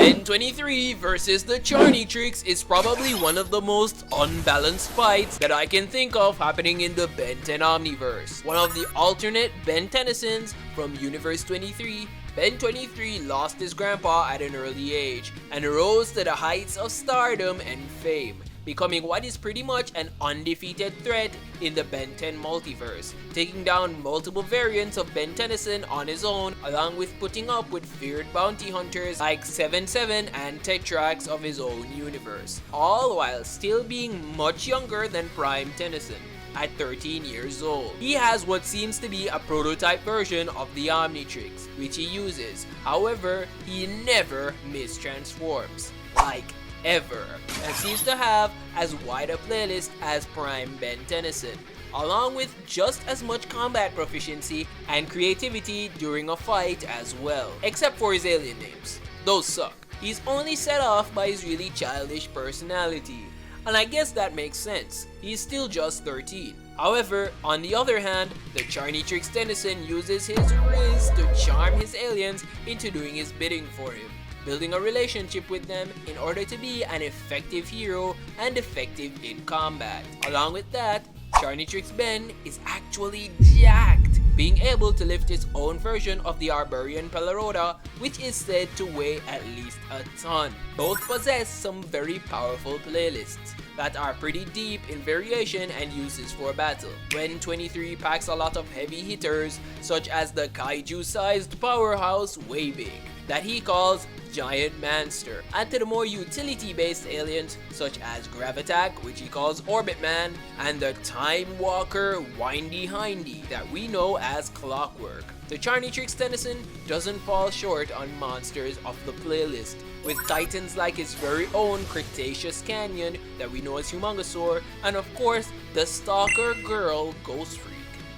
Ben 23 versus the Charnitrix is probably one of the most unbalanced fights that I can think of happening in the Ben 10 Omniverse. One of the alternate Ben Tennysons from Universe 23, Ben 23 lost his grandpa at an early age and rose to the heights of stardom and fame, becoming what is pretty much an undefeated threat in the Ben 10 multiverse, taking down multiple variants of Ben Tennyson on his own, along with putting up with feared bounty hunters like 77 and Tetrax of his own universe, all while still being much younger than Prime Tennyson. At 13 years old, he has what seems to be a prototype version of the Omnitrix, which he uses. However, he never mistransforms, like ever, and seems to have as wide a playlist as Prime Ben Tennyson, along with just as much combat proficiency and creativity during a fight as well, except for his alien names. Those suck. He's only set off by his really childish personality, and I guess that makes sense. He's still just 13. However, on the other hand, the Charnitrix Tennyson uses his riz to charm his aliens into doing his bidding for him, building a relationship with them in order to be an effective hero and effective in combat. Along with that, Charnitrix Ben is actually jacked, being able to lift its own version of the Arborian Pelarota, which is said to weigh at least a ton. Both possess some very powerful playlists that are pretty deep in variation and uses for battle. Ben 23 packs a lot of heavy hitters, such as the kaiju-sized powerhouse Way Big, that he calls Giant Manster, and to the more utility-based aliens such as Gravitack, which he calls Orbit Man, and the Time Walker Windy Hindy that we know as Clockwork. The Charnitrix Tennyson doesn't fall short on monsters of the playlist, with titans like his very own Cretaceous Canyon that we know as Humongosaur, and of course the Stalker Girl Ghost Freak.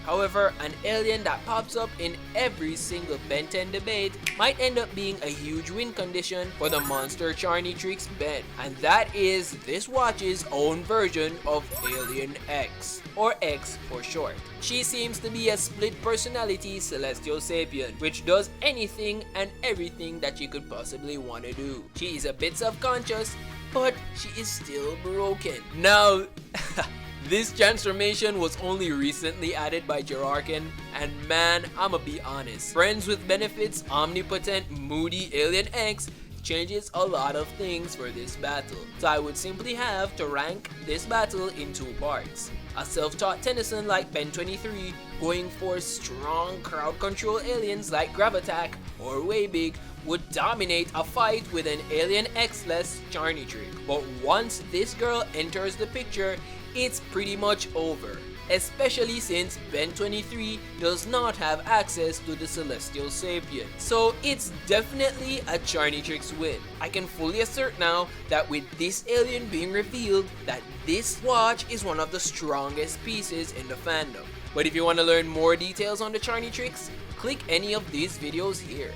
However, an alien that pops up in every single Ben 10 debate might end up being a huge win condition for the monster Charnitrix Ben, and that is this watch's own version of Alien X, or X for short. She seems to be a split personality Celestial Sapien, which does anything and everything that you could possibly want to do. She is a bit self-conscious, but she is still broken. Now, this transformation was only recently added by Jirarkin, and man, I'ma be honest, Friends with Benefits Omnipotent Moody Alien X changes a lot of things for this battle, so I would simply have to rank this battle in two parts. A self-taught Tennyson like Ben 23 going for strong crowd control aliens like Gravitack or Way Big would dominate a fight with an Alien X-less Charnitrix. But once this girl enters the picture, it's pretty much over, especially since Ben 23 does not have access to the Celestial Sapien. So it's definitely a Charnitrix win. I can fully assert now that with this alien being revealed, that this watch is one of the strongest pieces in the fandom. But if you want to learn more details on the Charnitrix, click any of these videos here.